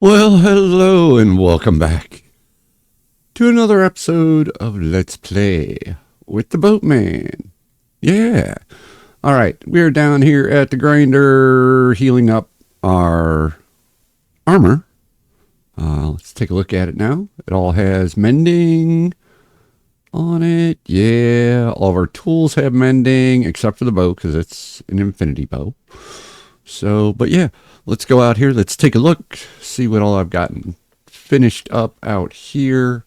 Well, hello and welcome back to another episode of Let's Play with the Boatman. Yeah. All right, we're down here at the grinder healing up our armor. Let's take a look at it now. It all has mending on it. Yeah, all of our tools have mending except for the bow because it's an infinity bow. So, but yeah, let's go out here. Let's take a look, see what all I've gotten finished up out here.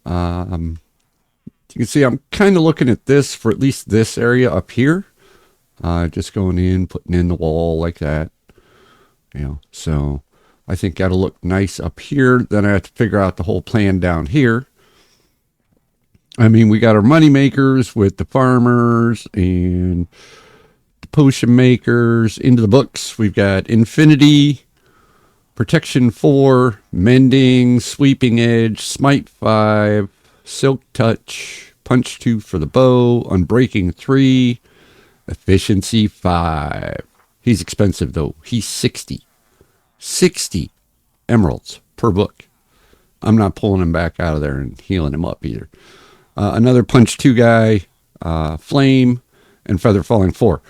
You can see I'm kind of looking at this for at least this area up here. Just going in, putting in the wall like that. So I think that'll look nice up here. Then I have to figure out the whole plan down here. I mean, we got our money makers with the farmers and potion makers. Into the books we've got infinity, protection 4, mending, sweeping edge, smite 5, silk touch, punch 2 for the bow, unbreaking 3, efficiency 5. He's expensive though. He's 60 emeralds per book. I'm not pulling him back out of there and healing him up either. Another punch 2 guy, flame, and feather falling 4.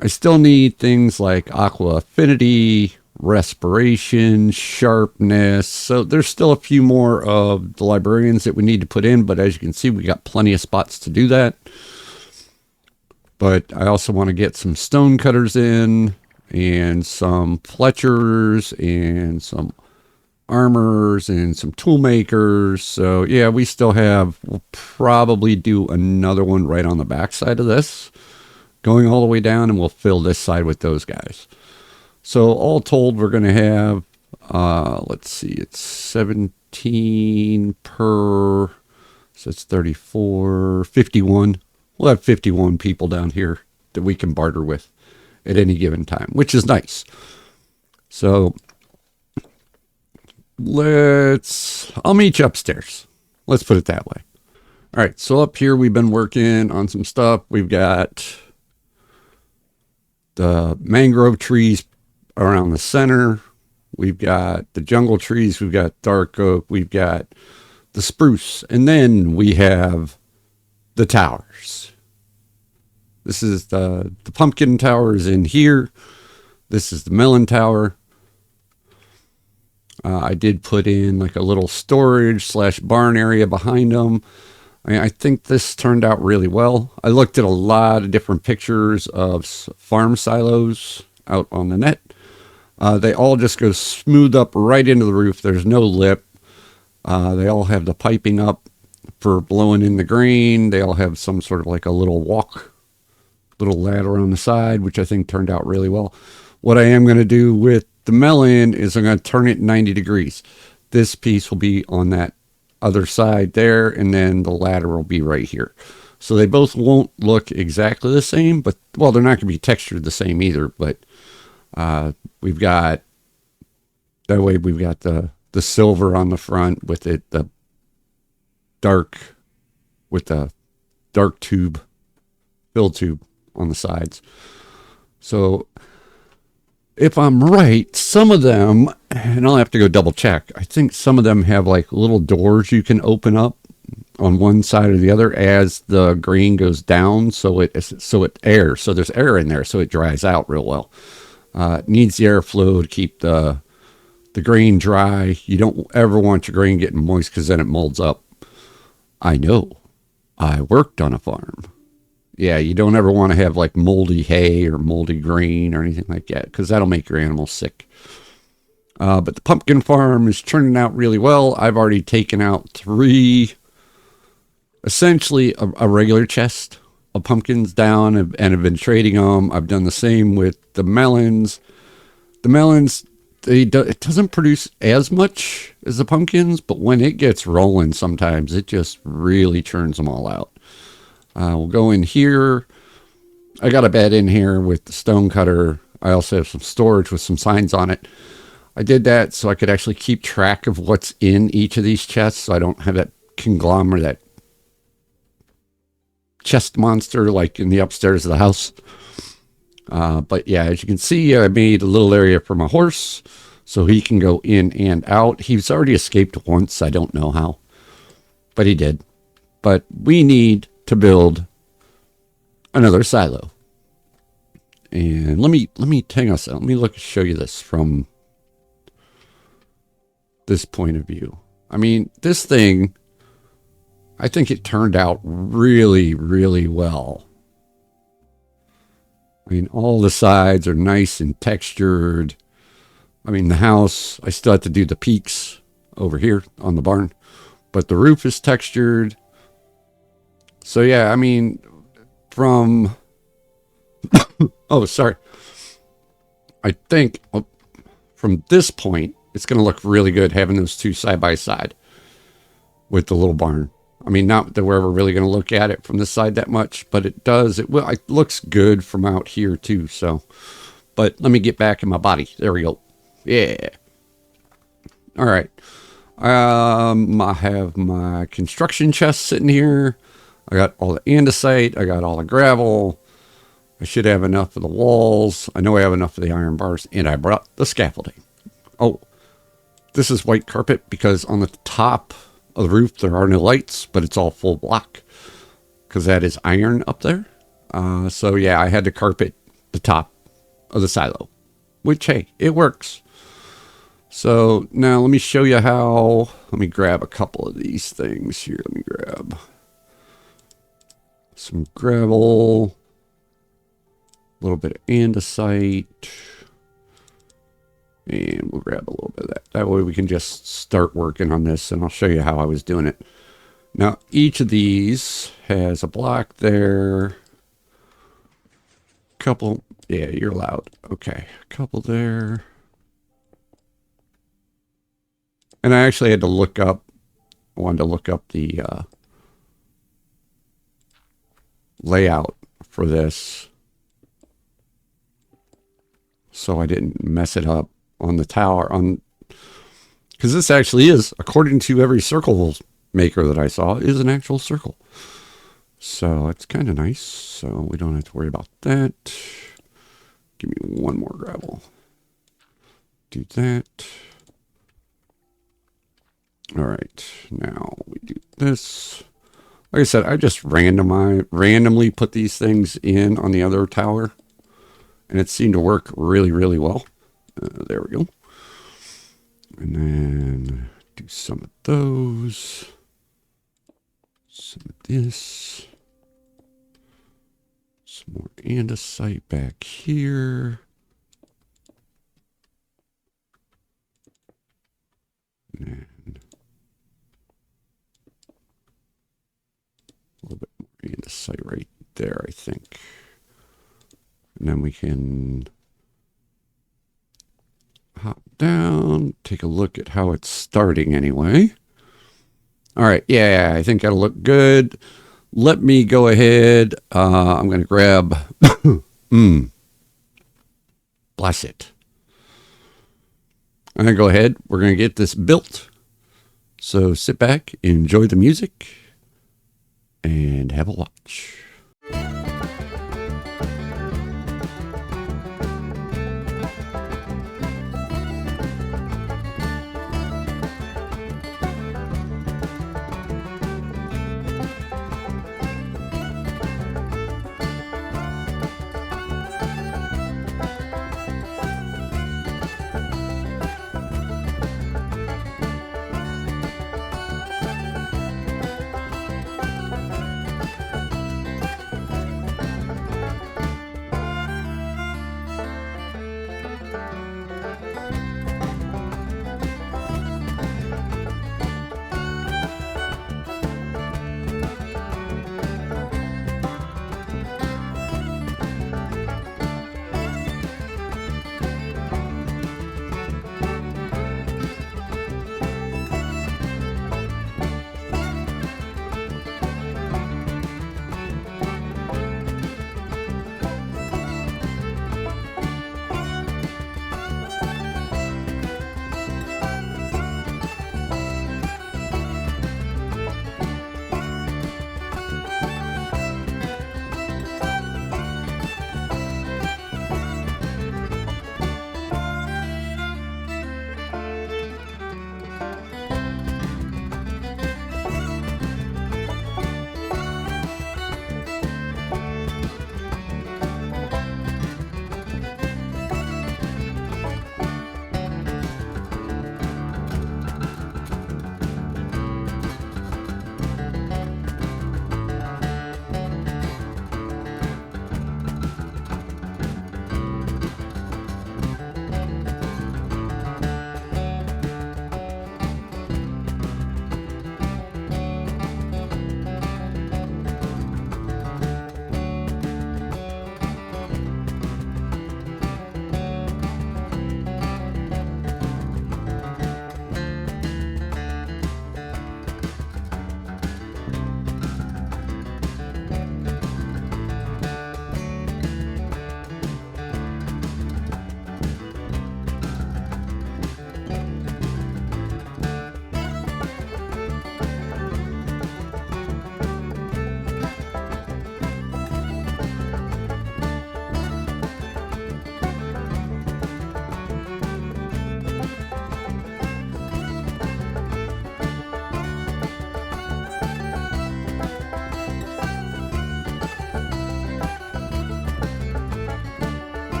I still need things like aqua affinity, respiration, sharpness. So there's still a few more of the librarians that we need to put in, but as you can see, we got plenty of spots to do that. But I also want to get some stone cutters in and some fletchers and some armors and some tool makers. So yeah, we still have, we'll probably do another one right on the back side of this, going all the way down, and we'll fill this side with those guys. So all told, we're going to have, let's see, it's 17 per, so it's 34, 51. We'll have 51 people down here that we can barter with at any given time, which is nice. So I'll meet you upstairs. Let's put it that way. All right, so up here we've been working on some stuff. We've got the mangrove trees around the center. We've got the jungle trees. We've got dark oak. We've got the spruce. And then we have the towers. This is the pumpkin towers in here. This is the melon tower. I did put in like a little storage / barn area behind them. I think this turned out really well. I looked at a lot of different pictures of farm silos out on the net. They all just go smooth up right into the roof. There's no lip. They all have the piping up for blowing in the grain. They all have some sort of like a little ladder on the side, which I think turned out really well. What I am going to do with the melon is I'm going to turn it 90 degrees. This piece will be on that other side there, and then the ladder will be right here. So they both won't look exactly the same, but, well, they're not going to be textured the same either, but we've got, that way we've got the silver on the front with it, the dark tube, fill tube on the sides. So if I'm right, some of them, and I'll have to go double check, I think some of them have like little doors you can open up on one side or the other as the grain goes down, so it airs. So there's air in there, so it dries out real well. It needs the airflow to keep the grain dry. You don't ever want your grain getting moist because then it molds up. I know. I worked on a farm. Yeah, you don't ever want to have like moldy hay or moldy grain or anything like that, because that'll make your animals sick. But the pumpkin farm is turning out really well. I've already taken out 3, essentially a regular chest of pumpkins down, and have been trading them. I've done the same with the melons. The melons, it doesn't produce as much as the pumpkins, but when it gets rolling, sometimes it just really churns them all out. We'll go in here. I got a bed in here with the stone cutter. I also have some storage with some signs on it. I did that so I could actually keep track of what's in each of these chests, so I don't have that conglomerate, that chest monster like in the upstairs of the house. But yeah, as you can see, I made a little area for my horse. so he can go in and out. He's already escaped once. I don't know how, but he did. But we need to build another silo. And let me hang on a second. Let me show you this from this point of view. I mean, this thing, I think it turned out really, really well. I mean, all the sides are nice and textured. I mean, the house, I still have to do the peaks over here on the barn, but the roof is textured. So yeah, I mean, from, oh, sorry. I think from this point, it's going to look really good having those two side by side with the little barn. I mean, not that we're ever really going to look at it from this side that much, but it does. It looks good from out here too. So, but let me get back in my body. There we go. Yeah. All right. I have my construction chest sitting here. I got all the andesite. I got all the gravel. I should have enough of the walls. I know I have enough of the iron bars, and I brought the scaffolding. Oh, this is white carpet because on the top of the roof there are no lights, but it's all full block because that is iron up there. So yeah, I had to carpet the top of the silo, which, hey, it works. So now let me show you how. Let me grab a couple of these things here. Let me grab some gravel, a little bit of andesite, and we'll grab a little bit of that. That way we can just start working on this, and I'll show you how I was doing it. Now, each of these has a block there. Couple, yeah, you're allowed. Okay, a couple there. And I actually had to look up, I wanted to look up the layout for this so I didn't mess it up on the tower, because this actually is, according to every circle maker that I saw, is an actual circle. So it's kind of nice. So we don't have to worry about that. Give me one more gravel. Do that. All right, now we do this. Like I said, I just randomly put these things in on the other tower, and it seemed to work really, really well. There we go. And then do some of those. Some of this. Some more andesite back here. And a little bit more andesite right there, I think. And then we can hop down, take a look at how it's starting anyway. All right, yeah, I think that'll look good. Let me go ahead. I'm going to grab, bless it. I'm going to go ahead. We're going to get this built. So sit back, enjoy the music, and have a watch.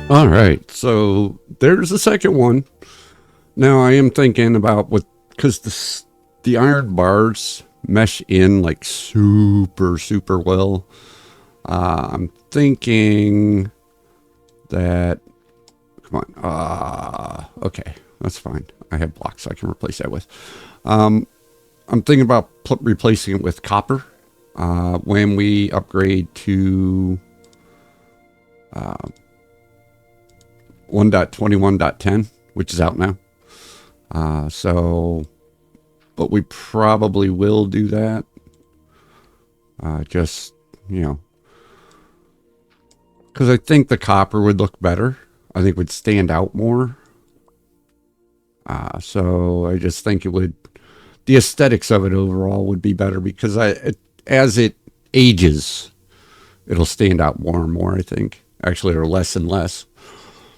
All right, so there's the second one. Now I am thinking about what, because the iron bars mesh in like super well. I'm thinking that, come on, okay, that's fine. I have blocks I can replace that with. I'm thinking about replacing it with copper when we upgrade to 1.21.10, which is out now. So, but we probably will do that. Just, you know, because I think the copper would look better. I think would stand out more. So I just think it would, the aesthetics of it overall would be better because as it ages, it'll stand out more and more, I think. Actually, or less and less.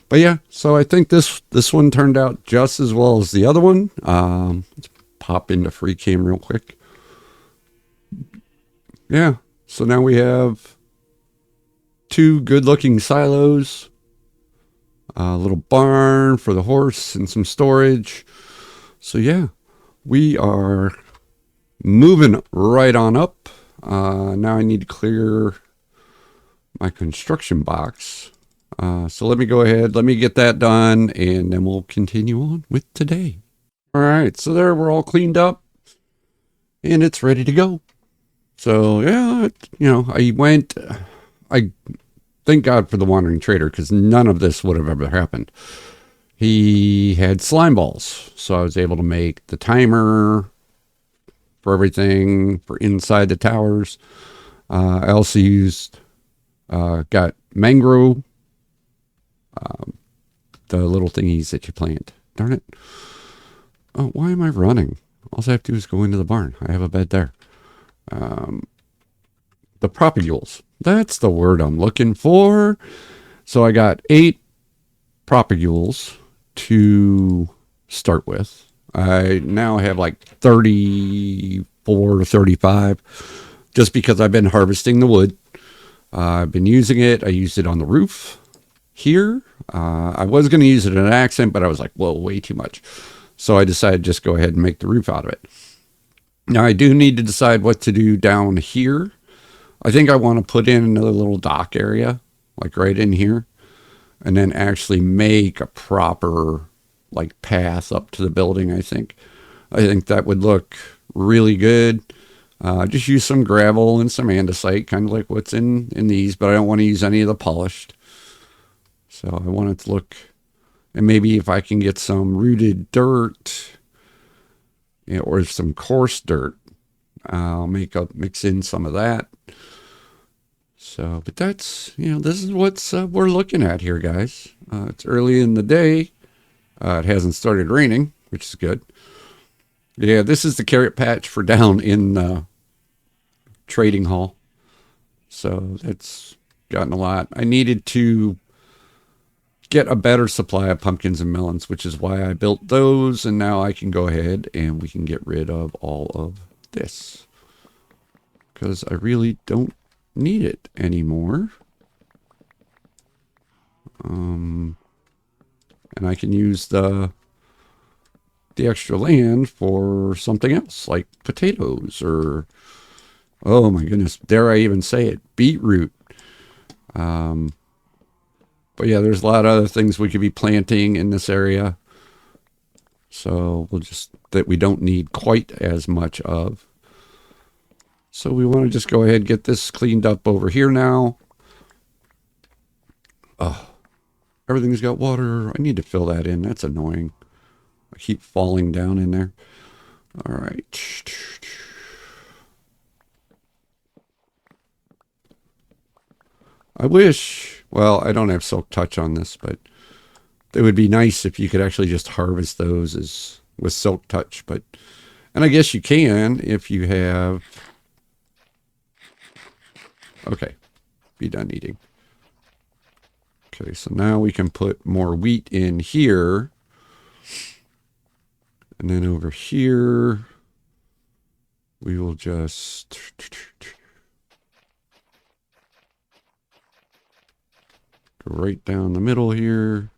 But yeah, so I think this one turned out just as well as the other one. Let's pop into free cam real quick. Yeah, so now we have two good looking silos, a little barn for the horse, and some storage. So yeah, we are moving right on up. Now I need to clear my construction box. So let me go ahead, let me get that done, and then we'll continue on with today. All right, so there we're all cleaned up, and it's ready to go. So yeah, I thank God for the wandering trader because none of this would have ever happened. He had slime balls, so I was able to make the timer for everything for inside the towers. I also got mangrove, the little thingies that you plant. Darn it. Oh, why am I running? All I have to do is go into the barn. I have a bed there. The propagules. That's the word I'm looking for. So I got 8 propagules to start with. I now have like 34 to 35 just because I've been harvesting the wood. I've been using it. I used it on the roof here. I was going to use it in an accent, but I was like, whoa, way too much. So I decided just go ahead and make the roof out of it. Now I do need to decide what to do down here. I think I want to put in another little dock area, like right in here, and then actually make a proper like path up to the building. I think that would look really good. Just use some gravel and some andesite, kind of like what's in these, but I don't want to use any of the polished. So I want it to look, and maybe if I can get some rooted dirt, or some coarse dirt, I'll mix in some of that. So, but that's, this is what's we're looking at here, guys. It's early in the day. It hasn't started raining, which is good. Yeah, this is the carrot patch for down in trading hall. So that's gotten a lot. I needed to get a better supply of pumpkins and melons, which is why I built those. And now I can go ahead and we can get rid of all of this because I really don't need it anymore. And I can use the extra land for something else like potatoes or, oh my goodness, dare I even say it, beetroot. But yeah, there's a lot of other things we could be planting in this area. So that we don't need quite as much of. So we want to just go ahead and get this cleaned up over here now. Oh, everything's got water. I need to fill that in. That's annoying. I keep falling down in there. All right. I wish, well, I don't have silk touch on this, but it would be nice if you could actually just harvest those with silk touch. And I guess you can if you have, okay, be done eating. Okay, so now we can put more wheat in here. And then over here, we will just Go right down the middle here.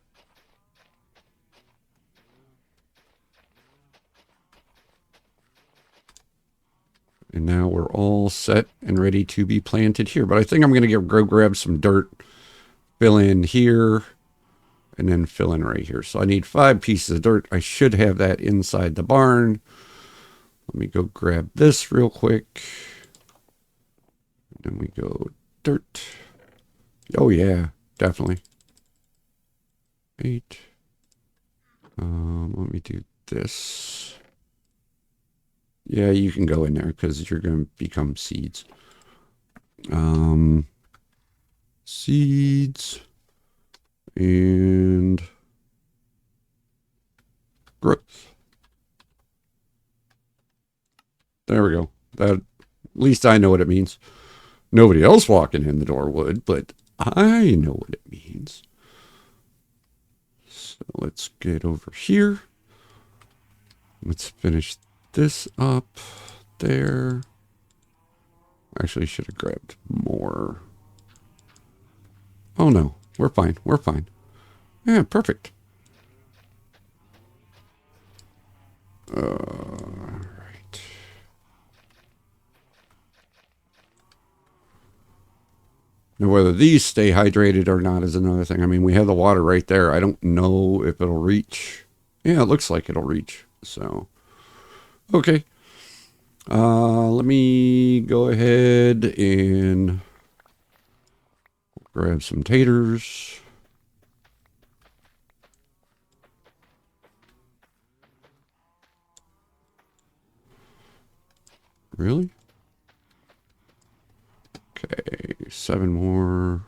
And now we're all set and ready to be planted here. But I think I'm going to go grab some dirt, fill in here, and then fill in right here. So I need 5 pieces of dirt. I should have that inside the barn. Let me go grab this real quick. And then we go dirt. Oh yeah, definitely. 8. Let me do this. Yeah, you can go in there because you're going to become seeds. Seeds and growth. There we go. That, at least I know what it means. Nobody else walking in the door would, but I know what it means. So let's get over here. Let's finish this up there. Actually, should have grabbed more. Oh no, we're fine. We're fine. Yeah, perfect. Right. Now, whether these stay hydrated or not is another thing. I mean, we have the water right there. I don't know if it'll reach. Yeah, it looks like it'll reach. So, okay. Let me go ahead and grab some taters. Really? Okay, 7 more.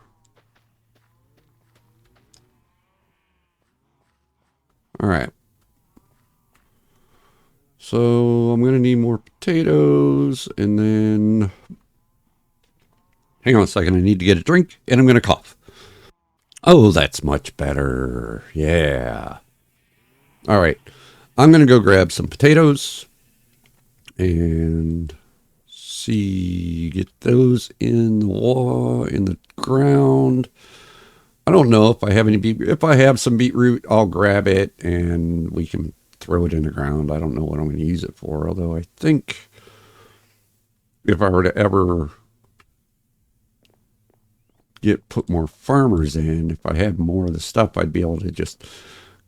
All right. So I'm going to need more potatoes, and then hang on a second. I need to get a drink, and I'm going to cough. Oh, that's much better. Yeah. All right. I'm going to go grab some potatoes and get those in the wall, in the ground. I don't know if I have any if I have some beetroot, I'll grab it and we can throw it in the ground. I don't know what I'm going to use it for, although I think if I were to ever put more farmers in, if I had more of the stuff, I'd be able to just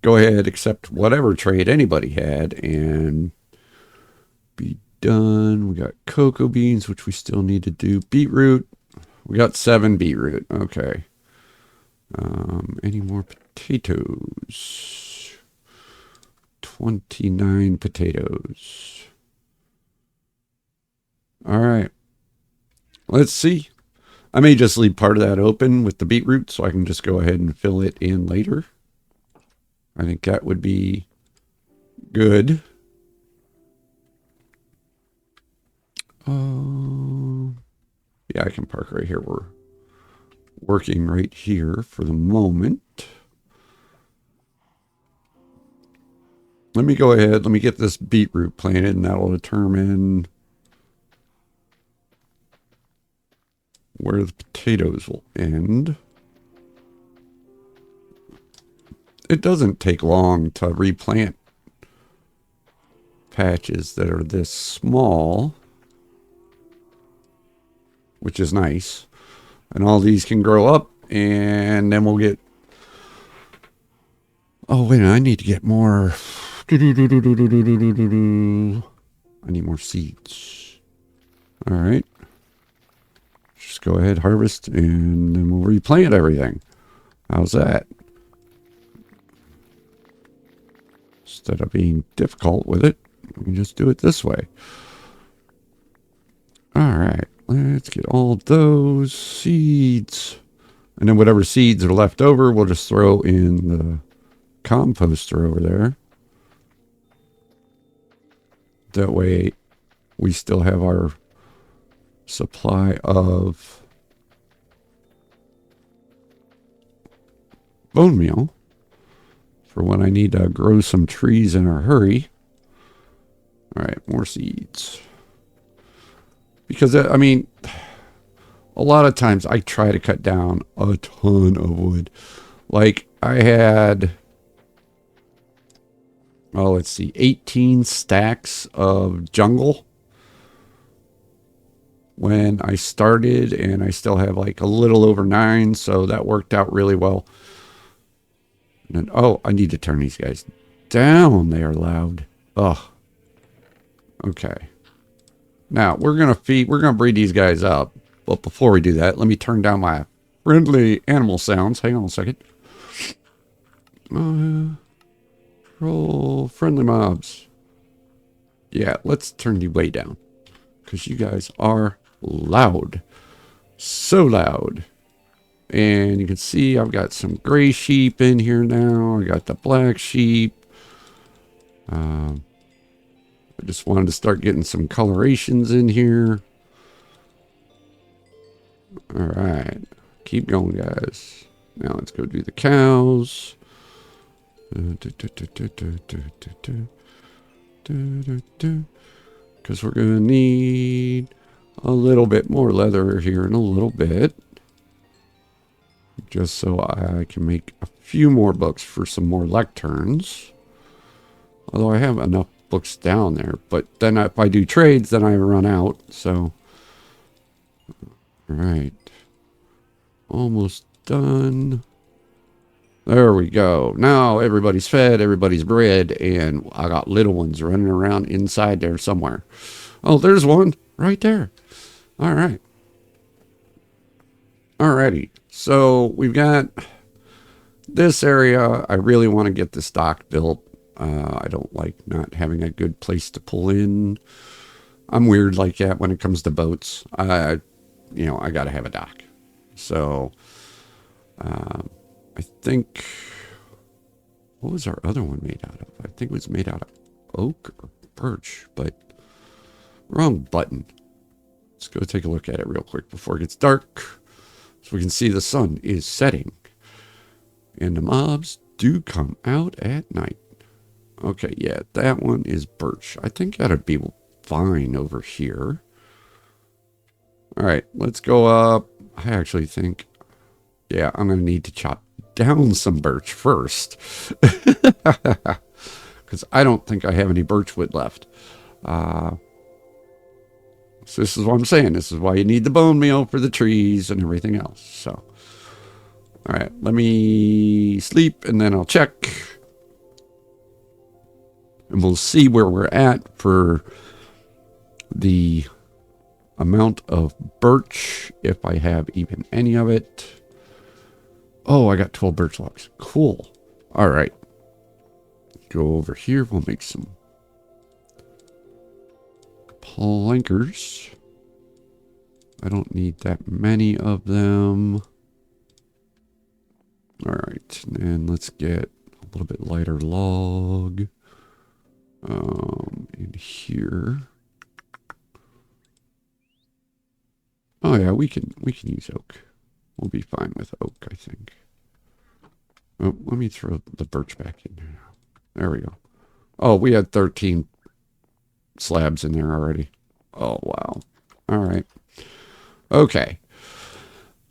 go ahead, accept whatever trade anybody had, and be done. We got cocoa beans, which we still need to do. Beetroot. We got 7 beetroot. Okay. Any more potatoes? 29 potatoes. All right. Let's see. I may just leave part of that open with the beetroot so I can just go ahead and fill it in later. I think that would be good. Yeah, I can park right here. We're working right here for the moment. Let me go ahead. Let me get this beetroot planted, and that'll determine where the potatoes will end. It doesn't take long to replant patches that are this small, which is nice. And all these can grow up, and then we'll get... Oh, wait a minute, I need to get more... I need more seeds. All right. Just go ahead, harvest, and then we'll replant everything. How's that? Instead of being difficult with it, we can just do it this way. All right. Let's get all those seeds. And then whatever seeds are left over, we'll just throw in the composter over there. That way we still have our supply of bone meal for when I need to grow some trees in a hurry. All right, more seeds. Because, I mean, a lot of times I try to cut down a ton of wood. Like I had, oh, let's see, 18 stacks of jungle when I started, and I still have like a little over 9, so that worked out really well. And then, oh, I need to turn these guys down. They are loud. Oh, okay. Now we're gonna breed these guys up. But before we do that, let me turn down my friendly animal sounds. Hang on a second. Roll friendly mobs. Yeah, let's turn you way down, because you guys are loud. So loud. And you can see I've got some gray sheep in here now. I got the black sheep. I just wanted to start getting some colorations in here. All right. Keep going, guys. Now let's go do the cows. Because we're going to need a little bit more leather here in a little bit. Just so I can make a few more books for some more lecterns. Although I have enough books down there. But then if I do trades, then I run out. So, alright. Almost done. There we go. Now everybody's fed, everybody's bred, and I got little ones running around inside there somewhere. Oh, there's one right there. Alright. Alrighty. So we've got this area. I really want to get this dock built. I don't like not having a good place to pull in. I'm weird like that when it comes to boats. I got to have a dock. So, I think, what was our other one made out of? I think it was made out of oak or birch, but wrong button. Let's go take a look at it real quick before it gets dark. So we can see the sun is setting. And the mobs do come out at night. Okay, yeah, that one is birch. I think that'd be fine over here. Alright, let's go up. I actually think, yeah, I'm going to need to chop down some birch first. Because I don't think I have any birch wood left. So this is what I'm saying. This is why you need the bone meal for the trees and everything else. So, all right, let me sleep and then I'll check. And we'll see where we're at for the amount of birch, if I have even any of it. Oh, I got 12 birch logs. Cool. All right. Go over here. We'll make some plankers. I don't need that many of them. All right. And let's get a little bit lighter log in here. Oh yeah, we can use oak. We'll be fine with oak, I think. Oh, let me throw the birch back in there. There we go. Oh, we had 13 slabs in there already. Oh, wow. All right. Okay.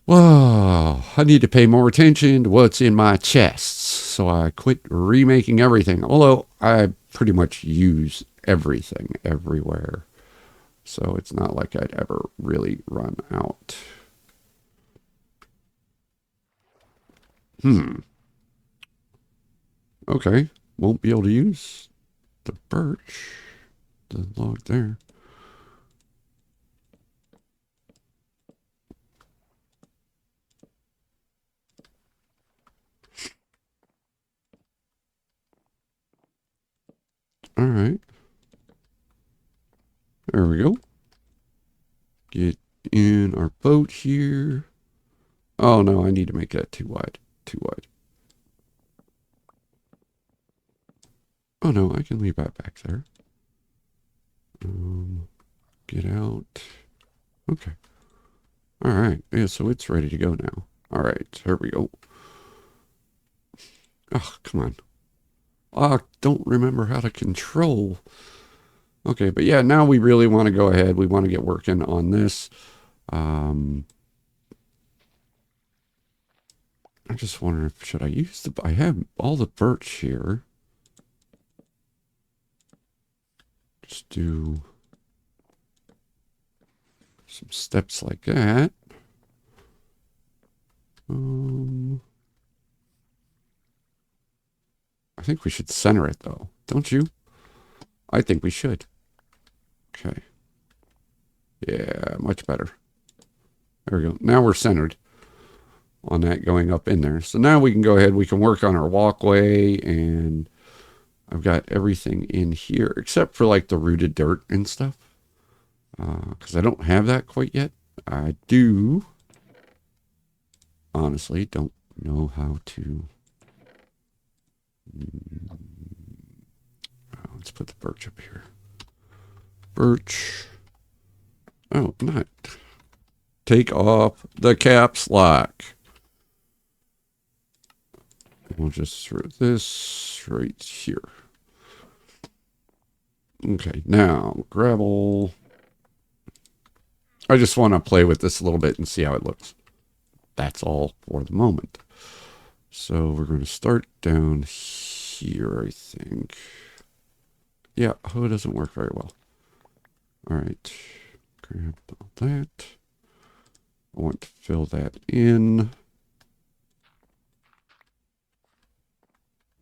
Whoa. I need to pay more attention to what's in my chests. So I quit remaking everything. Although I pretty much use everything everywhere. So it's not like I'd ever really run out. Okay. Won't be able to use the birch. The log there. All right. There we go. Get in our boat here. Oh no, I need to make that too wide. Too wide. Oh no, I can leave that back there. Get out. Okay. All right. Yeah, so it's ready to go now. All right, here we go. Oh, come on. I don't remember how to control. Okay, but yeah, now we really want to go ahead. We want to get working on this. I'm just wondering if should I use the... I have all the birch here. Just do some steps like that. I think we should center it, though. Don't you? I think we should. Okay. Yeah, much better. There we go. Now we're centered on that going up in there. So now we can go ahead. We can work on our walkway, and I've got everything in here except for like the rooted dirt and stuff. Because I don't have that quite yet. I do. Honestly, don't know how to... let's put the birch up here. Birch. Oh, not. Take off the caps lock. We'll just throw this right here. Okay, now gravel. I just want to play with this a little bit and see how it looks. That's all for the moment. So we're going to start down here, I think. Yeah, it doesn't work very well. All right, grab all that. I want to fill that in.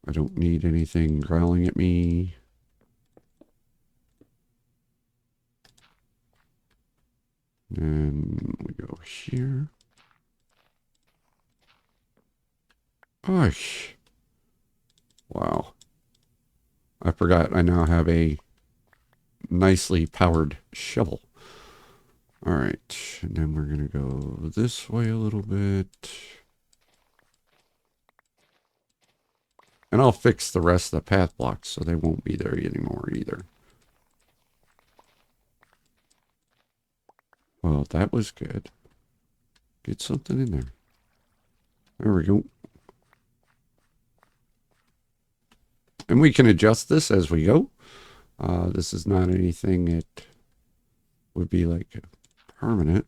I don't need anything growling at me. And we go here. Gosh. Wow. I forgot I now have a nicely powered shovel. All right. And then we're going to go this way a little bit. And I'll fix the rest of the path blocks so they won't be there anymore either. Well, that was good. Get something in there. There we go. And we can adjust this as we go. This is not anything that would be like permanent.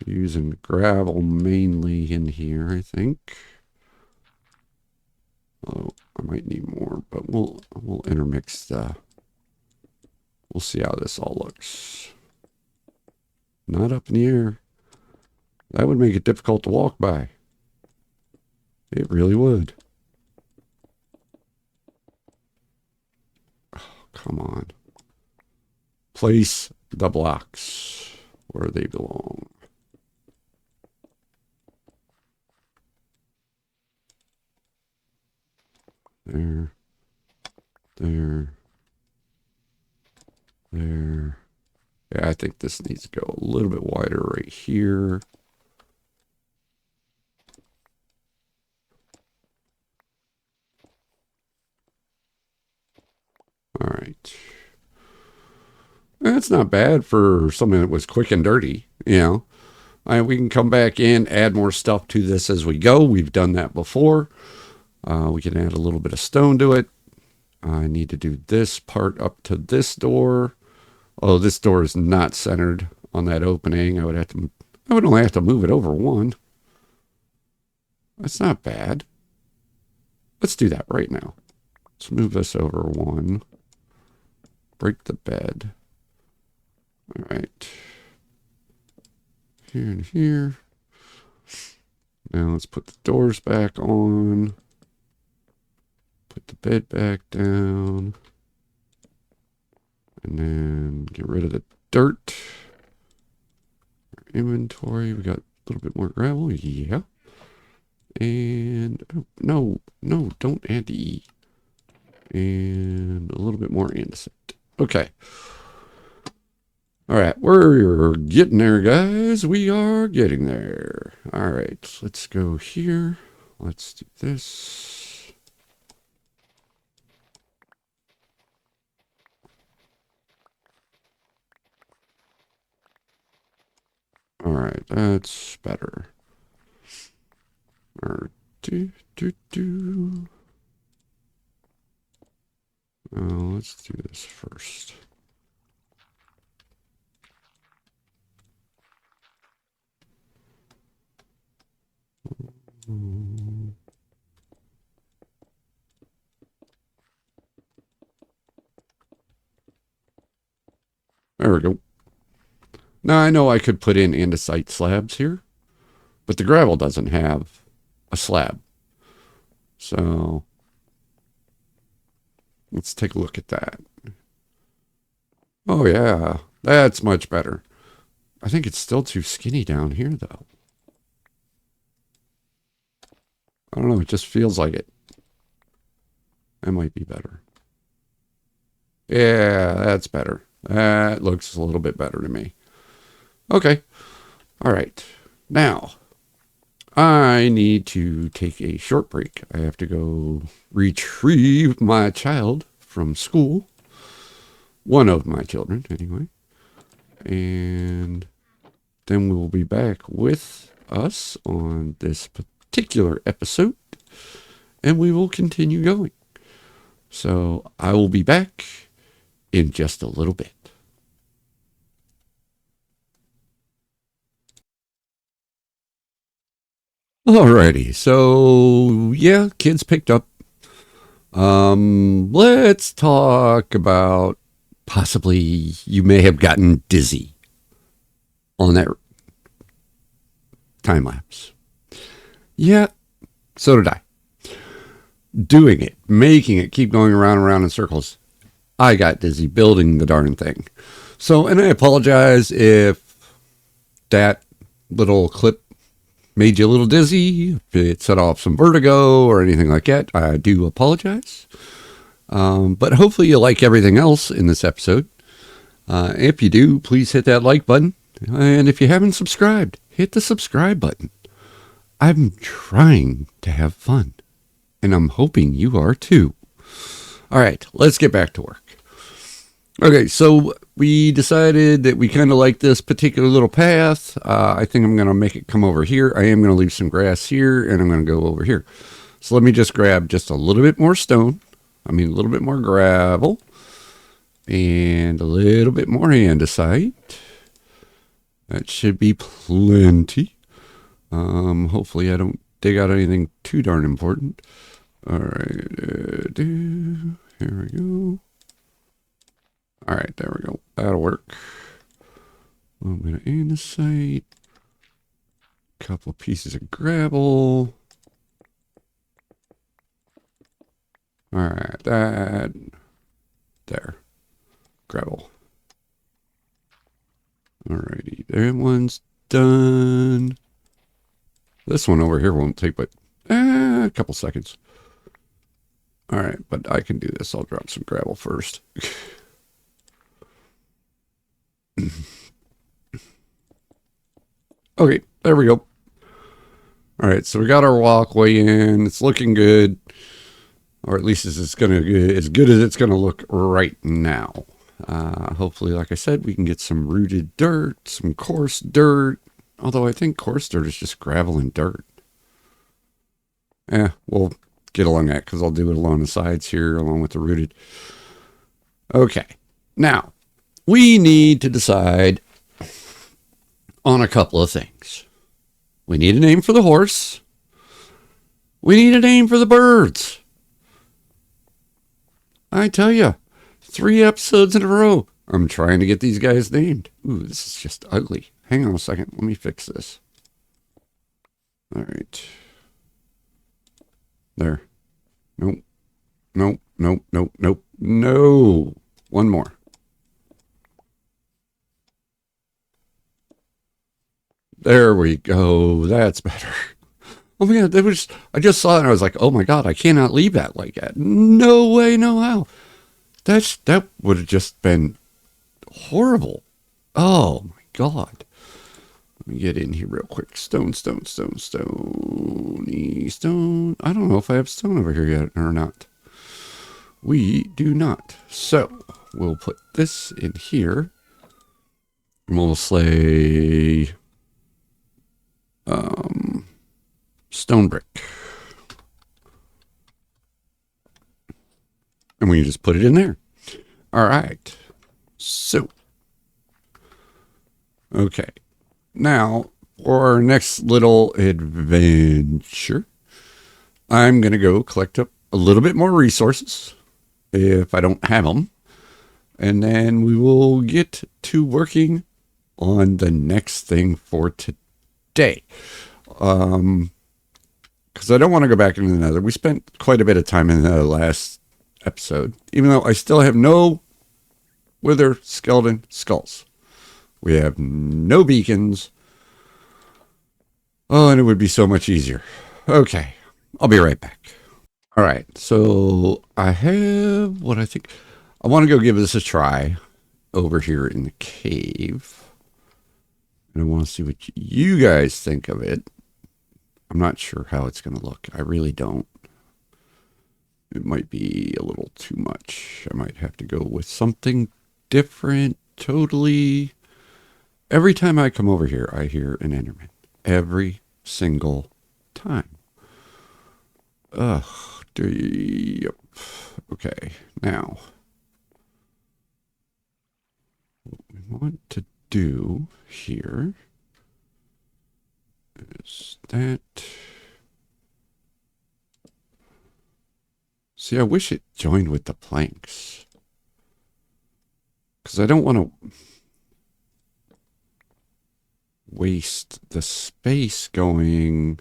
Using gravel mainly in here, I think. Oh, I might need more, but we'll intermix the... We'll see how this all looks. Not up in the air. That would make it difficult to walk by. It really would. Oh, come on. Place the blocks where they belong. There. There. There. Yeah, I think this needs to go a little bit wider right here. All right. That's not bad for something that was quick and dirty, you know. We can come back in, add more stuff to this as we go. We've done that before. We can add a little bit of stone to it. I need to do this part up to this door. Oh, this door is not centered on that opening. I would only have to move it over one. That's not bad. Let's do that right now. Let's move this over one. Break the bed. All right. Here and here. Now let's put the doors back on. Put the bed back down. And then get rid of the dirt. Our inventory. We got a little bit more gravel. Yeah. And oh, no, don't add the E. And a little bit more andesite. Okay. All right, we're getting there, guys. We are getting there. All right, let's go here. Let's do this. All right, that's better. Let's do this first. There we go. Now I know I could put in andesite slabs here, but the gravel doesn't have a slab. So let's take a look at that. Oh yeah, that's much better. I think it's still too skinny down here though. I don't know, it just feels like it. That might be better. Yeah, that's better. That looks a little bit better to me. Okay. All right. Now, I need to take a short break. I have to go retrieve my child from school. One of my children, anyway. And then we'll be back with us on this particular episode. And we will continue going. So I will be back in just a little bit. Alrighty, so yeah, kids picked up. Let's talk about possibly you may have gotten dizzy on that time lapse. Yeah, so did I. Doing it, making it, keep going around and around in circles. I got dizzy building the darn thing. So, and I apologize if that little clip made you a little dizzy, if it set off some vertigo or anything like that. I do apologize. But hopefully you like everything else in this episode. If you do, please hit that like button. And if you haven't subscribed, hit the subscribe button. I'm trying to have fun. And I'm hoping you are too. All right, let's get back to work. Okay, so we decided that we kind of like this particular little path. I think I'm going to make it come over here. I am going to leave some grass here, and I'm going to go over here. So let me just grab just a little bit more stone. A little bit more gravel. And a little bit more andesite. That should be plenty. Hopefully I don't dig out anything too darn important. All right, here we go. All right, there we go. That'll work. A little bit of andesite. A couple of pieces of gravel. All right, that. There. Gravel. All righty, that one's done. This one over here won't take but a couple seconds. All right, but I can do this. I'll drop some gravel first. Okay, there we go. All right, so we got our walkway in. It's looking good, or at least as good as it's gonna look right now. Hopefully, like I said, we can get some rooted dirt, some coarse dirt. Although I think coarse dirt is just gravel and dirt. We'll get along that because I'll do it along the sides here along with the rooted. Okay, now we need to decide on a couple of things. We need a name for the horse. We need a name for the birds. I tell you, 3 episodes in a row, I'm trying to get these guys named. Ooh, this is just ugly. Hang on a second. Let me fix this. All right. There. Nope. Nope. Nope. Nope. Nope. No. One more. There we go. That's better. Oh my God. I just saw it and I was like, oh my God, I cannot leave that like that. No way, no how. That would have just been horrible. Oh my God. Let me get in here real quick. Stony stone. I don't know if I have stone over here yet or not. We do not. So we'll put this in here. And we'll say stone brick. And we can just put it in there. All right. So, okay. Now, for our next little adventure, I'm going to go collect up a little bit more resources, if I don't have them. And then we will get to working on the next thing for today. Because I don't want to go back into the nether. We spent quite a bit of time in the last episode, even though I still have no wither skeleton skulls. We have no beacons. Oh, and it would be so much easier. Okay, I'll be right back. All right, so I have what I think. I want to go give this a try over here in the cave. And I want to see what you guys think of it. I'm not sure how it's going to look. I really don't. It might be a little too much. I might have to go with something different totally. Every time I come over here, I hear an Enderman. Every single time. Ugh. Yep. Okay. Now, what we want to do here is that. See, I wish it joined with the planks. Because I don't want to waste the space going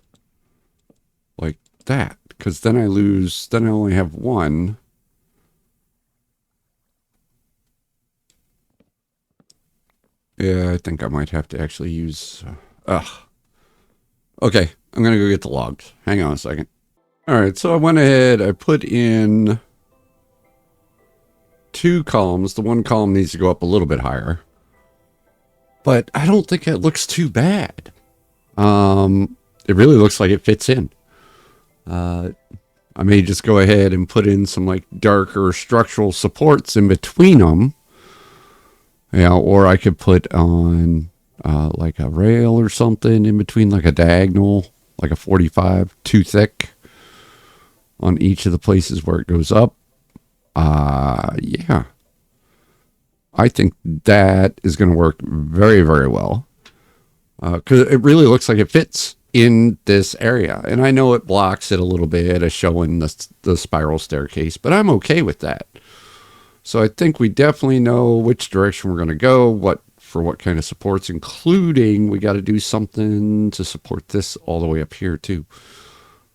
like that. Because then I only have one. Yeah, I think I might have to actually use... Okay, I'm going to go get the logs. Hang on a second. Alright, so I went ahead, I put in 2 columns. The one column needs to go up a little bit higher. But I don't think it looks too bad. It really looks like it fits in. I may just go ahead and put in some like darker structural supports in between them. Yeah, or I could put on like a rail or something in between, like a diagonal, like a 45, too thick on each of the places where it goes up. Yeah. I think that is going to work very, very well. Because it really looks like it fits in this area. And I know it blocks it a little bit as showing the spiral staircase, but I'm okay with that. So I think we definitely know which direction we're going to go, what kind of supports, including we got to do something to support this all the way up here too,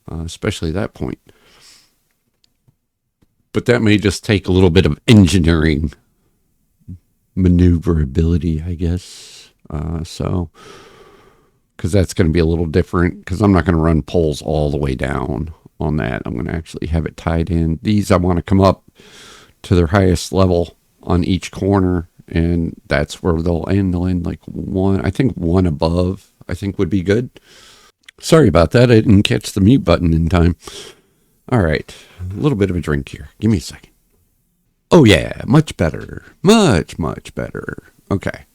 especially that point. But that may just take a little bit of engineering maneuverability, I guess. So, because that's going to be a little different, because I'm not going to run poles all the way down on that. I'm going to actually have it tied in. These I want to come up to their highest level on each corner, and that's where they'll end. They'll end like one, I think one above, I think would be good. Sorry about that. I didn't catch the mute button in time. All right, a little bit of a drink here. Give me a second. Oh yeah, much better. Much, much better. Okay.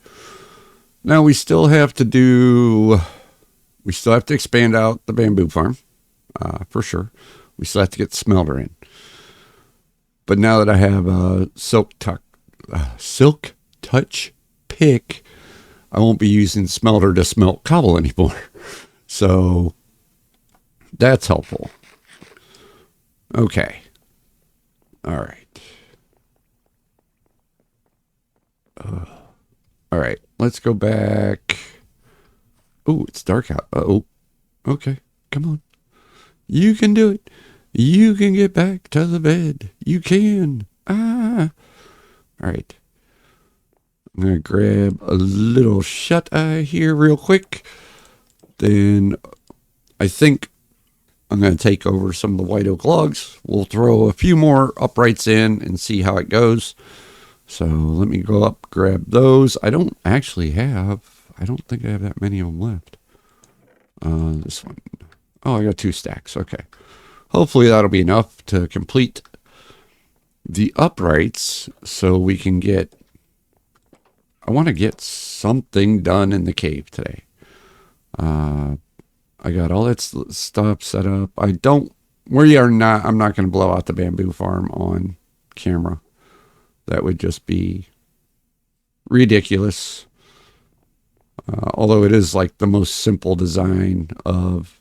Now we still have to expand out the bamboo farm, for sure. We still have to get the smelter in. But now that I have a silk touch pick, I won't be using smelter to smelt cobble anymore. So that's helpful. Okay. All right. All right. Let's go back. Oh, it's dark out. Oh, okay. Come on. You can do it. You can get back to the bed. You can. All right. I'm going to grab a little shut-eye here real quick. Then I think I'm going to take over some of the white oak logs. We'll throw a few more uprights in and see how it goes. So let me go up, grab those. I don't think I have that many of them left. This one. Oh, I got 2 stacks. Okay. Hopefully that'll be enough to complete the uprights so we can I want to get something done in the cave today. I got all that stuff set up. I'm not going to blow out the bamboo farm on camera. That would just be ridiculous. Although it is like the most simple design of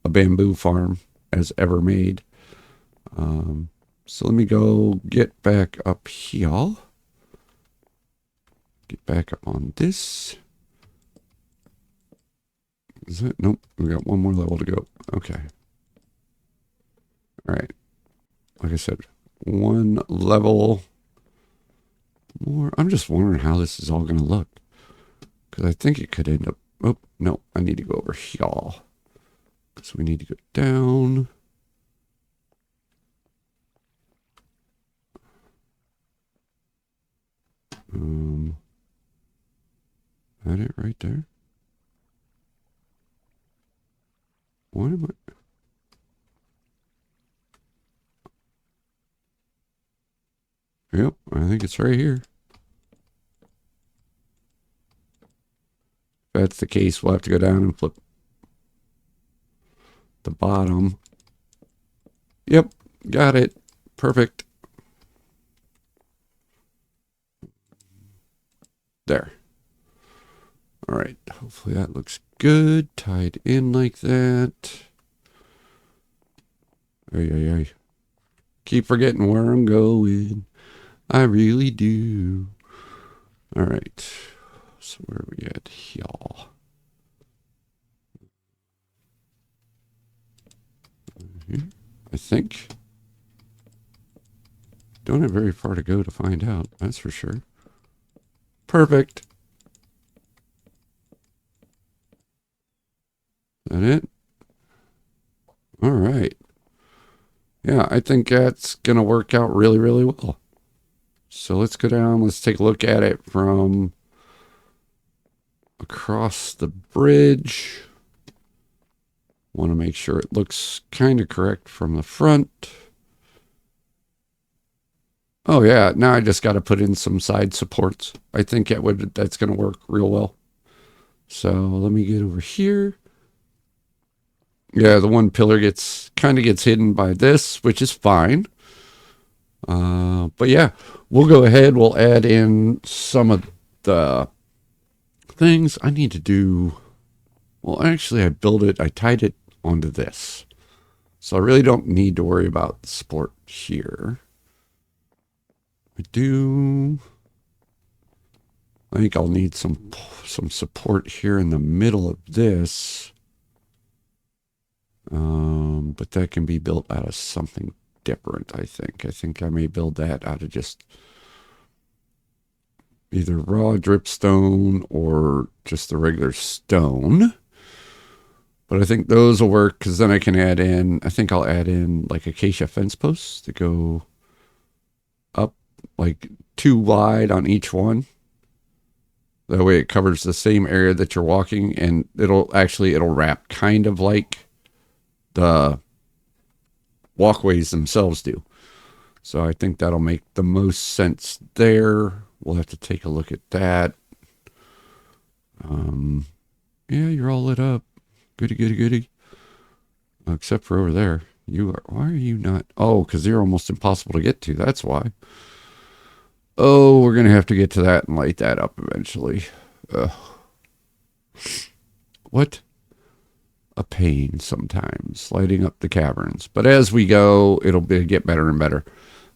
a bamboo farm as ever made. So let me go get back up here. back up on this. Is it? Nope. We got one more level to go. Okay. All right. Like I said, one level more. I'm just wondering how this is all going to look. Because I think it could end up... Oh, no. I need to go over here. So we need to go down. That it right there? What am I... Yep, I think it's right here. If that's the case, we'll have to go down and flip the bottom. Yep, got it. Perfect. There. All right, hopefully that looks good. Tied in like that. Ay. Keep forgetting where I'm going. I really do. All right. So where are we at? Y'all. I think. Don't have very far to go to find out. That's for sure. Perfect. That it? All right. Yeah, I think that's going to work out really, really well. So let's go down. Let's take a look at it from across the bridge. Want to make sure it looks kind of correct from the front. Oh yeah, now I just got to put in some side supports. I think that's going to work real well. So let me get over here. Yeah, the one pillar kind of gets hidden by this, which is fine. But yeah, we'll go ahead. We'll add in some of the things I need to do. Well, actually, I tied it onto this. So I really don't need to worry about the support here. I think I'll need some support here in the middle of this. But that can be built out of something different, I think. I think I may build that out of just either raw dripstone or just the regular stone. But I think those will work because then I can add in, I think I'll add in like acacia fence posts to go up like 2 wide on each one. That way it covers the same area that you're walking, and it'll wrap kind of like the walkways themselves do. So I think that'll make the most sense there. We'll have to take a look at that. Yeah, you're all lit up. Goody. Except for over there. Why are you not? Oh, because you're almost impossible to get to. That's why. Oh, we're going to have to get to that and light that up eventually. Ugh. What a pain sometimes, lighting up the caverns. But as we go, it'll get better and better.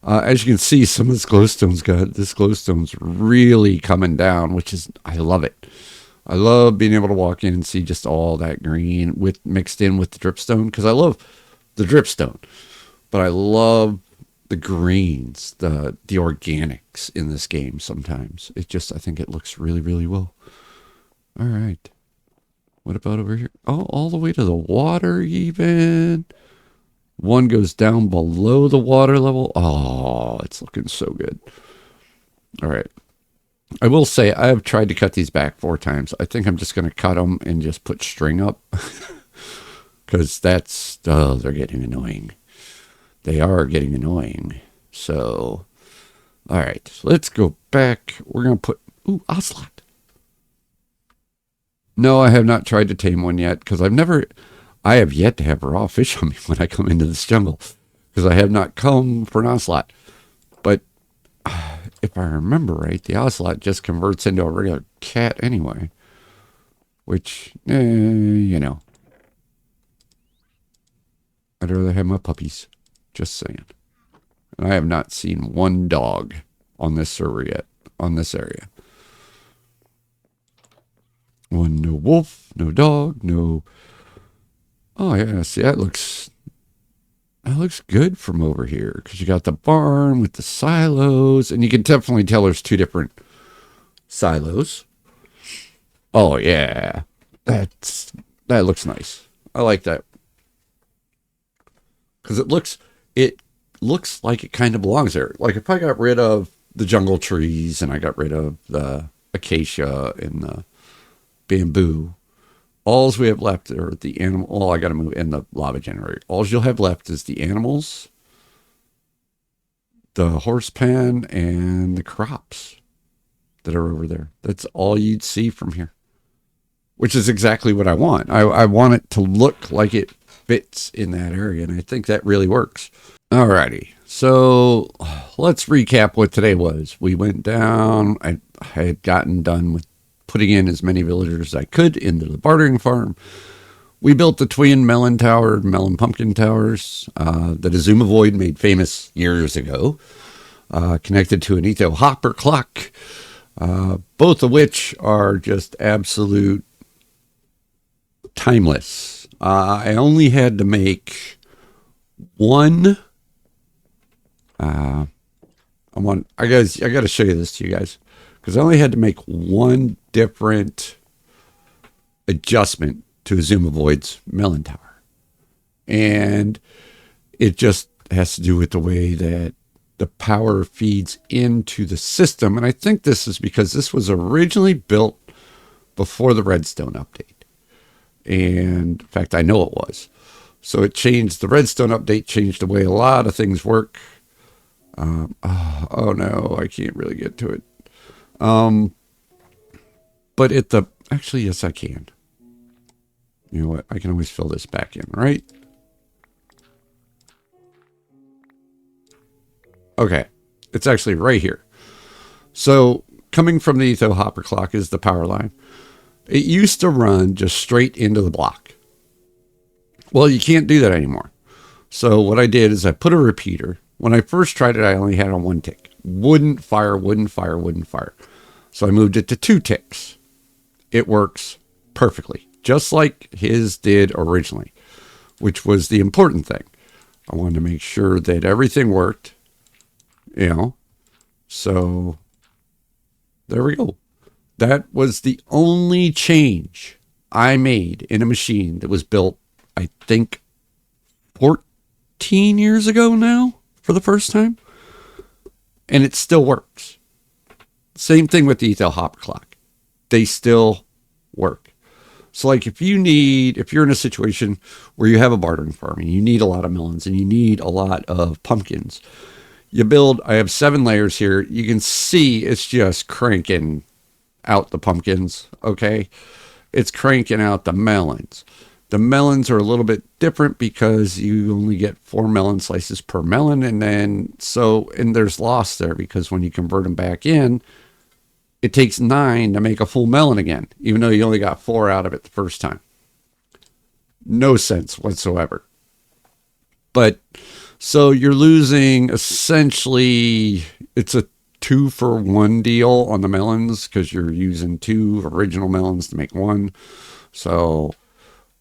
As you can see, some of this glowstone's really coming down, I love it. I love being able to walk in and see just all that green mixed in with the dripstone, because I love the dripstone, but I love the greens, the organics in this game sometimes. I think it looks really, really well. All right. What about over here? Oh, all the way to the water even. One goes down below the water level. Oh, it's looking so good. All right. I will say I have tried to cut these back 4 times. I think I'm just going to cut them and just put string up. Because they're getting annoying. They are getting annoying. So, all right. Let's go back. We're going to put, ocelot. No, I have not tried to tame one yet because I have yet to have raw fish on me when I come into this jungle because I have not come for an ocelot. But if I remember right, the ocelot just converts into a regular cat anyway, which, I'd rather have my puppies. Just saying. And I have not seen one dog on this server yet, on this area. wolf, no dog, no. Oh yeah, see that looks good from over here because you got the barn with the silos, and you can definitely tell there's two different silos. Oh yeah, that looks nice. I like that because it looks like it kind of belongs there. Like if I got rid of the jungle trees and I got rid of the acacia and the bamboo, alls we have left are the animal. Oh, I got to move in the lava generator. Alls you'll have left is the animals, the horse pen, and the crops that are over there. That's all you'd see from here, which is exactly what I want. I want it to look like it fits in that area, and I think that really works. Alrighty, so let's recap what today was. We went down. I had gotten done with putting in as many villagers as I could into the bartering farm. We built the twin melon tower, melon pumpkin towers that Azuma Void made famous years ago, connected to an Etho hopper clock, both of which are just absolute timeless. I only had to make one. I got to show you this to you guys because I only had to make one different adjustment to Azuma Void's melon tower, and it just has to do with the way that the power feeds into the system. And I think this is because this was originally built before the Redstone update, and in fact I know it was. So it changed, the Redstone update changed the way a lot of things work. Oh no, I can't really get to it. But actually, yes, I can. You know what? I can always fill this back in, right? Okay. It's actually right here. So coming from the Etho hopper clock is the power line. It used to run just straight into the block. Well, you can't do that anymore. So what I did is I put a repeater. When I first tried it, I only had it on one tick. Wouldn't fire, wouldn't fire, wouldn't fire. So I moved it to 2 ticks. It works perfectly, just like his did originally, which was the important thing. I wanted to make sure that everything worked, you know. So there we go. That was the only change I made in a machine that was built, I think, 14 years ago now for the first time. And it still works. Same thing with the Etho hopper clock. They still work. So like if you're in a situation where you have a bartering farm and you need a lot of melons and you need a lot of pumpkins, I have 7 layers here. You can see it's just cranking out the pumpkins, okay? It's cranking out the melons. The melons are a little bit different because you only get 4 melon slices per melon. And there's loss there because when you convert them back in, it takes 9 to make a full melon again, even though you only got 4 out of it the first time. No sense whatsoever. But so you're losing essentially, it's a 2-for-1 deal on the melons because you're using 2 original melons to make 1. So,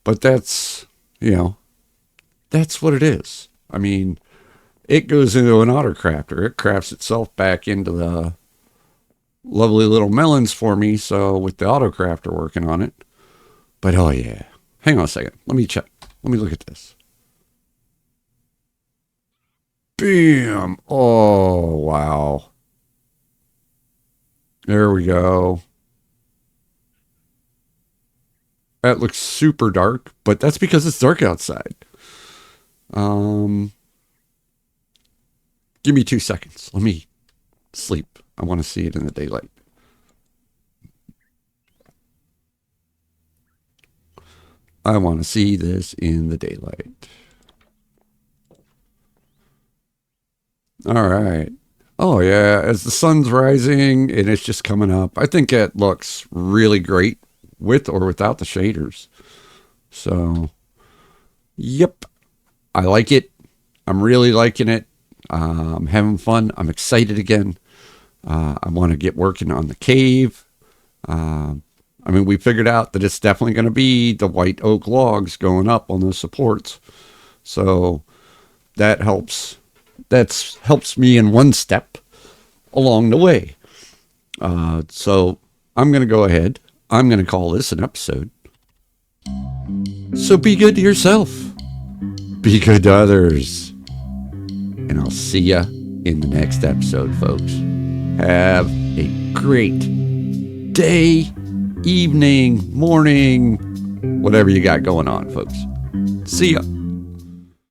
but that's what it is. I mean, it goes into an autocrafter. It crafts itself back into the lovely little melons for me. So with the autocrafter working on it. But oh yeah, hang on a second. Let me check. Let me look at this. Bam. Oh, wow. There we go. That looks super dark, but that's because it's dark outside. Give me 2 seconds. Let me sleep. I want to see it in the daylight. I want to see this in the daylight. All right. Oh, yeah. As the sun's rising and it's just coming up, I think it looks really great with or without the shaders. So, yep. I like it. I'm really liking it. I'm having fun. I'm excited again. I want to get working on the cave. I mean, we figured out that it's definitely going to be the white oak logs going up on the supports. So that helps. That helps me in one step along the way. So I'm going to go ahead. I'm going to call this an episode. So be good to yourself. Be good to others. And I'll see ya in the next episode, folks. Have a great day, evening, morning, whatever you got going on, folks. See ya.